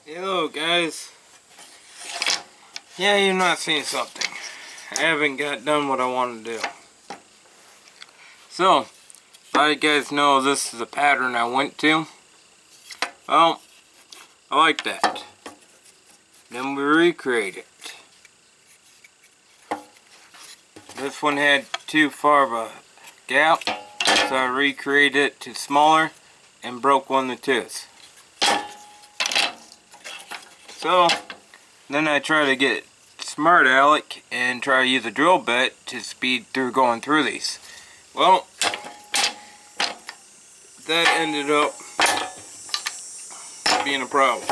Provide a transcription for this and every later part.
Hello guys. Yeah, you're not seeing something. I haven't got done what I want to do. So, a lot of you guys know this is a pattern I went to. Well, I like that. Then we recreate it. This one had too far of a gap, so I recreated it to smaller and broke one of the tooths. So, then I try to get smart aleck and try to use a drill bit to speed through going through these. Well, that ended up being a problem.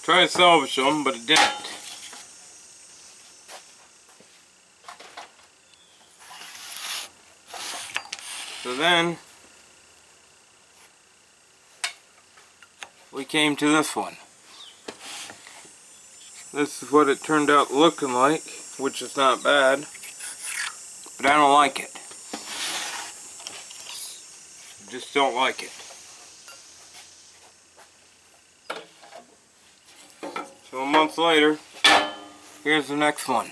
Tried to salvage them, but it didn't. So then we came to this one. This is what it turned out looking like, which is not bad, but I don't like it. Just don't like it. So a month later, here's the next one.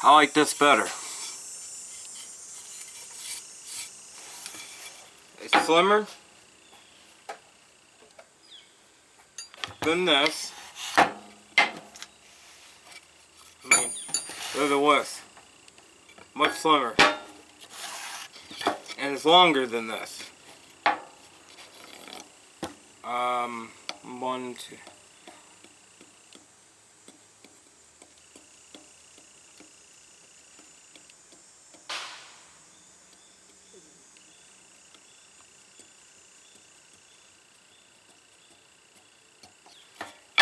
I like this better. It's slimmer than this. I mean, look at this. Much slimmer. And it's longer than this. One, two.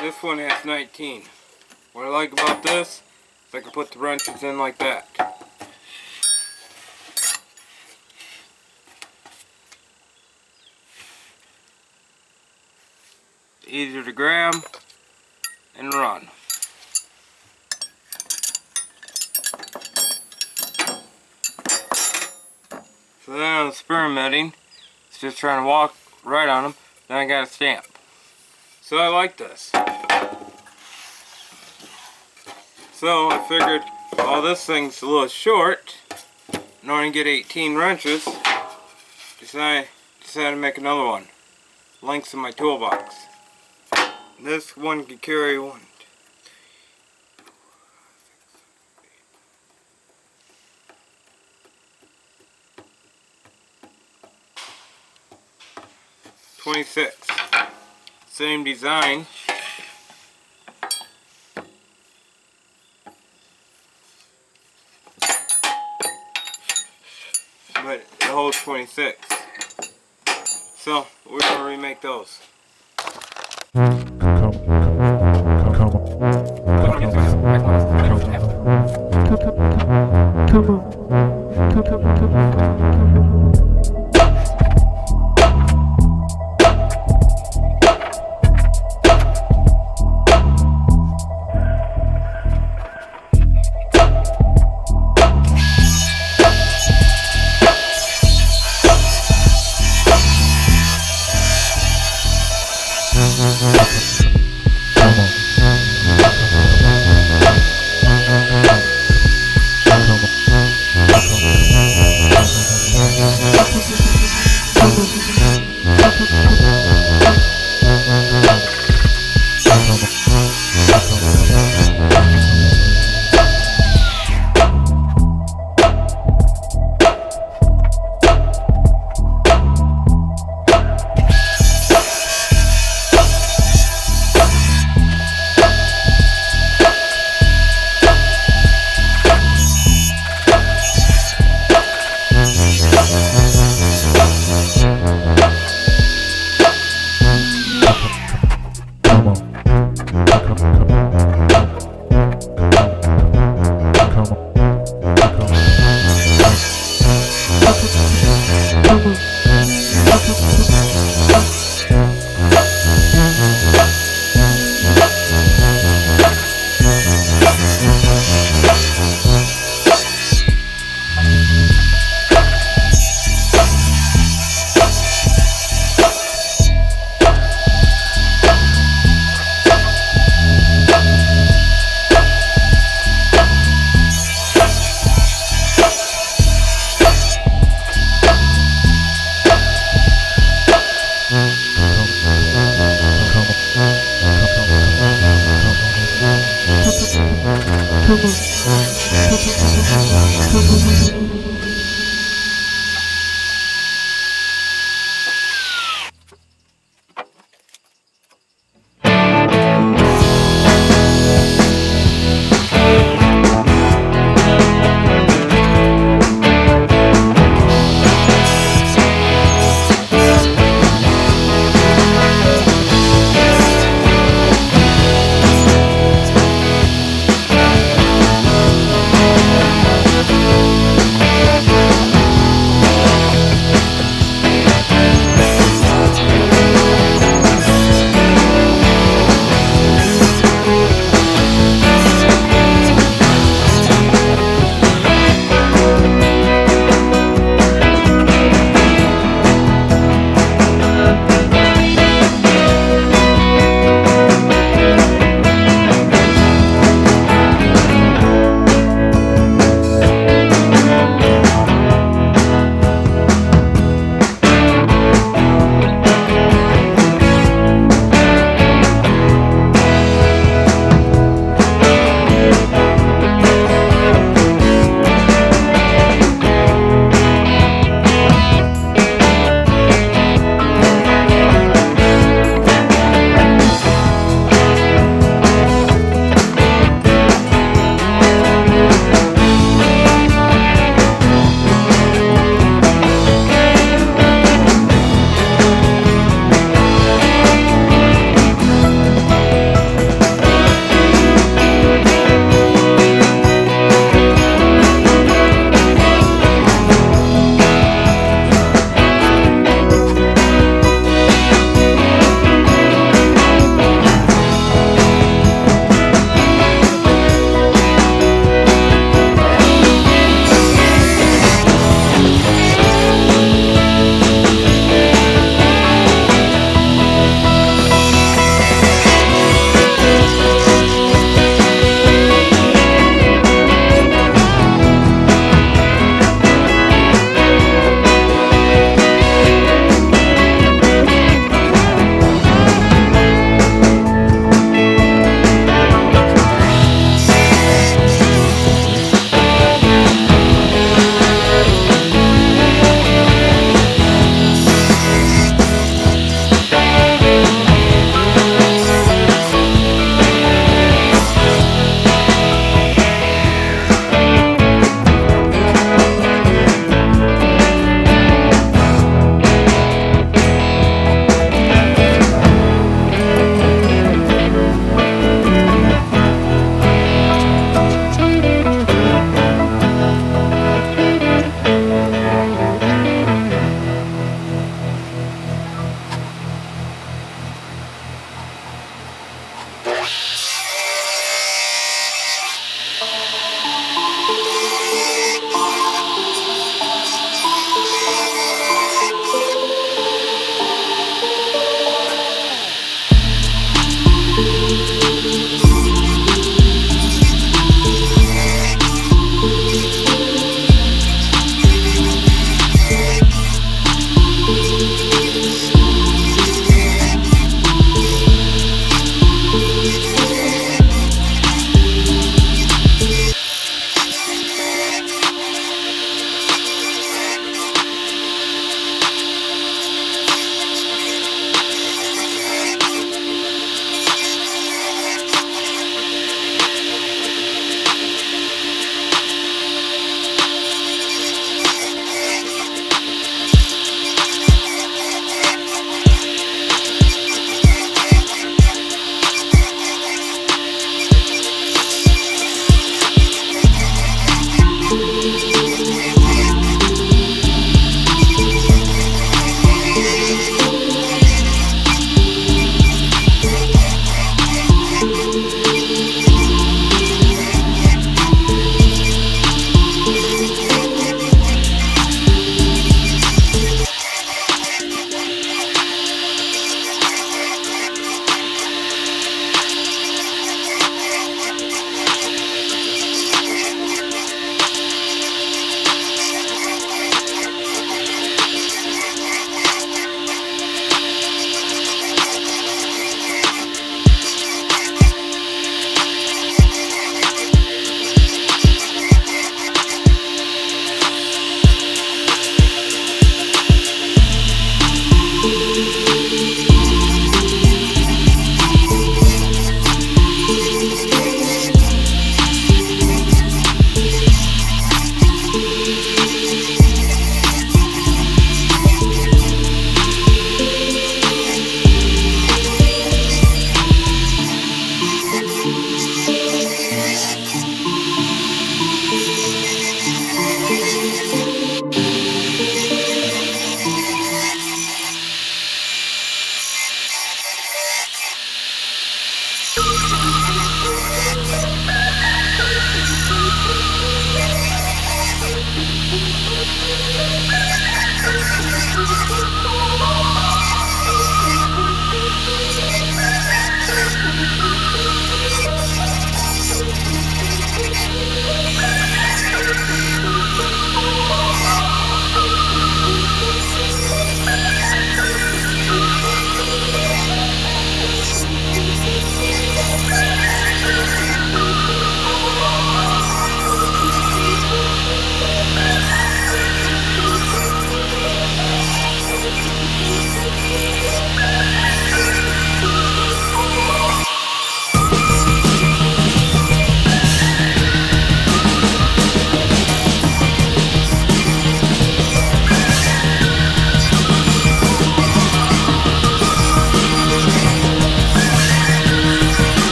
This one has 19. What I like about this is I can put the wrenches in like that. Easier to grab and run. So then on the experimenting, it's just trying to walk right on them, then I got a stamp. So I like this. So I figured, oh, this thing's a little short, in order to get 18 wrenches, decided to make another one. Lengths in my toolbox. This one could carry one. 26. Same design. But it holds 26. So we're going to remake those.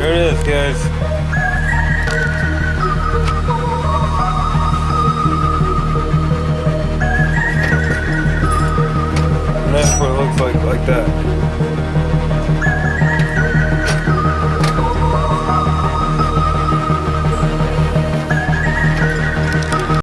There it is, guys.